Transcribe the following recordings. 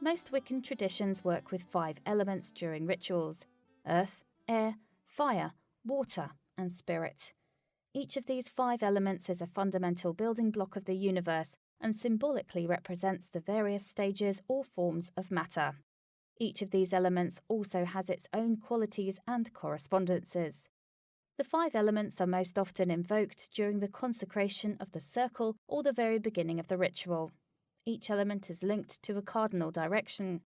Most Wiccan traditions work with 5 elements during rituals: earth, air, fire, water, and spirit. Each of these 5 elements is a fundamental building block of the universe and symbolically represents the various stages or forms of matter. Each of these elements also has its own qualities and correspondences. The 5 elements are most often invoked during the consecration of the circle or the very beginning of the ritual. Each element is linked to a cardinal direction.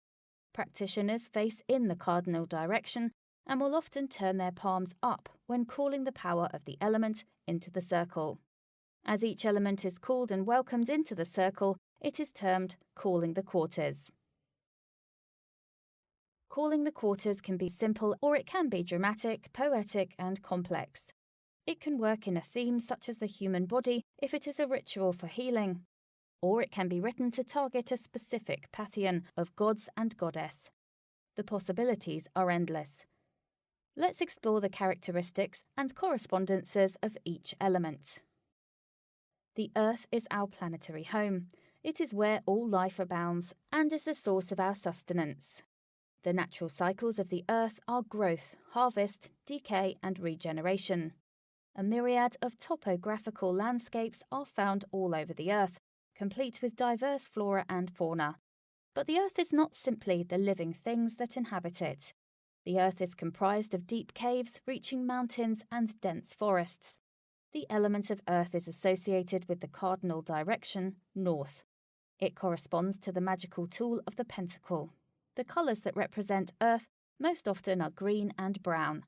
Practitioners face in the cardinal direction and will often turn their palms up when calling the power of the element into the circle. As each element is called and welcomed into the circle, it is termed calling the quarters. Calling the quarters can be simple or it can be dramatic, poetic, and complex. It can work in a theme such as the human body if it is a ritual for healing, or it can be written to target a specific pantheon of gods and goddess. The possibilities are endless. Let's explore the characteristics and correspondences of each element. The Earth is our planetary home. It is where all life abounds and is the source of our sustenance. The natural cycles of the Earth are growth, harvest, decay, and regeneration. A myriad of topographical landscapes are found all over the Earth, complete with diverse flora and fauna. But the Earth is not simply the living things that inhabit it. The Earth is comprised of deep caves, reaching mountains, and dense forests. The element of Earth is associated with the cardinal direction, north. It corresponds to the magical tool of the pentacle. The colours that represent Earth most often are green and brown.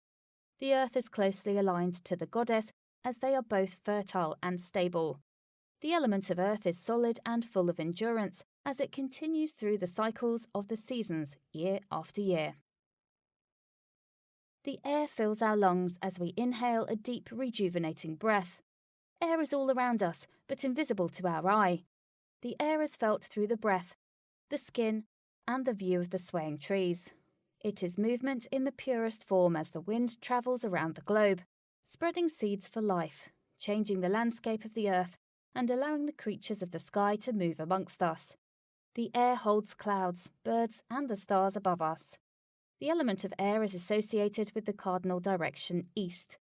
The Earth is closely aligned to the goddess, as they are both fertile and stable. The element of Earth is solid and full of endurance, as it continues through the cycles of the seasons, year after year. The air fills our lungs as we inhale a deep, rejuvenating breath. Air is all around us, but invisible to our eye. The air is felt through the breath, the skin, and the view of the swaying trees. It is movement in the purest form as the wind travels around the globe, spreading seeds for life, changing the landscape of the earth, and allowing the creatures of the sky to move amongst us. The air holds clouds, birds, and the stars above us. The element of air is associated with the cardinal direction east.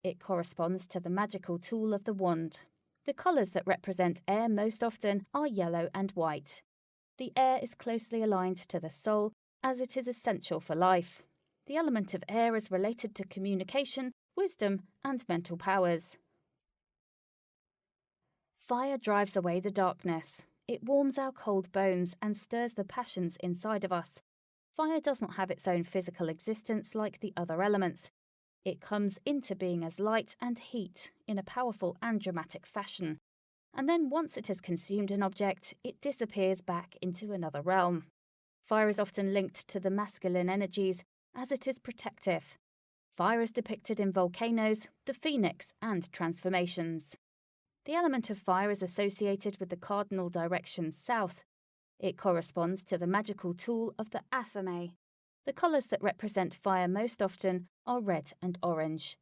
It corresponds to the magical tool of the wand. The colours that represent air most often are yellow and white. The air is closely aligned to the soul, as it is essential for life. The element of air is related to communication, wisdom, and mental powers. Fire drives away the darkness. It warms our cold bones and stirs the passions inside of us. Fire does not have its own physical existence like the other elements. It comes into being as light and heat in a powerful and dramatic fashion. And then once it has consumed an object, it disappears back into another realm. Fire is often linked to the masculine energies as it is protective. Fire is depicted in volcanoes, the phoenix, and transformations. The element of fire is associated with the cardinal direction south. It corresponds to the magical tool of the athame. The colours that represent fire most often are red and orange.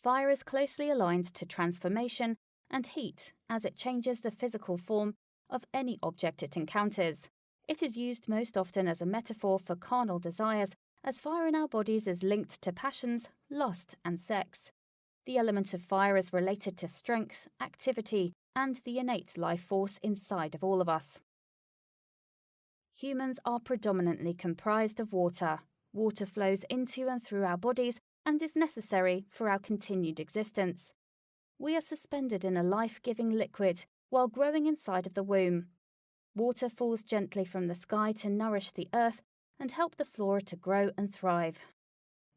Fire is closely aligned to transformation and heat as it changes the physical form of any object it encounters. It is used most often as a metaphor for carnal desires, as fire in our bodies is linked to passions, lust, and sex. The element of fire is related to strength, activity, and the innate life force inside of all of us. Humans are predominantly comprised of water. Water flows into and through our bodies and is necessary for our continued existence. We are suspended in a life-giving liquid while growing inside of the womb. Water falls gently from the sky to nourish the earth and help the flora to grow and thrive.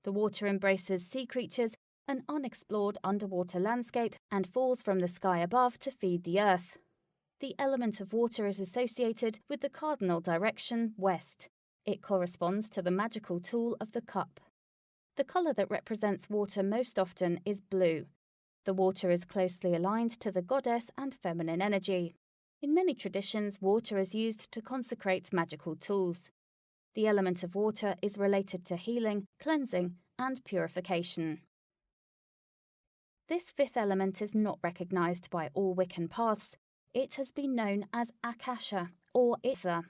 The water embraces sea creatures, an unexplored underwater landscape, and falls from the sky above to feed the earth. The element of water is associated with the cardinal direction west. It corresponds to the magical tool of the cup. The colour that represents water most often is blue. The water is closely aligned to the goddess and feminine energy. In many traditions, water is used to consecrate magical tools. The element of water is related to healing, cleansing, and purification. This fifth element is not recognised by all Wiccan paths. It has been known as Akasha, or Ether.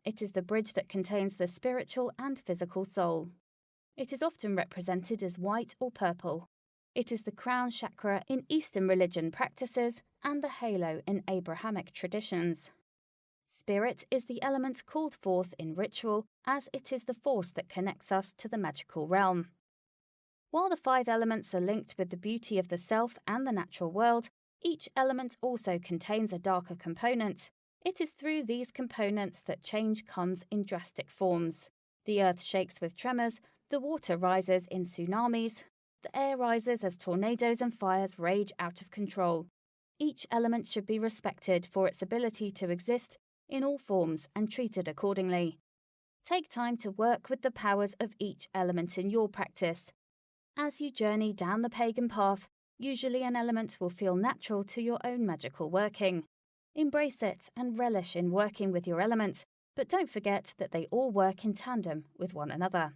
It is the bridge that contains the spiritual and physical soul. It is often represented as white or purple. It is the crown chakra in Eastern religion practices and the halo in Abrahamic traditions. Spirit is the element called forth in ritual, as it is the force that connects us to the magical realm. While the 5 elements are linked with the beauty of the self and the natural world, each element also contains a darker component. It is through these components that change comes in drastic forms. The earth shakes with tremors, the water rises in tsunamis, the air rises as tornadoes and fires rage out of control. Each element should be respected for its ability to exist in all forms and treated accordingly. Take time to work with the powers of each element in your practice. As you journey down the pagan path, usually an element will feel natural to your own magical working. Embrace it and relish in working with your element, but don't forget that they all work in tandem with one another.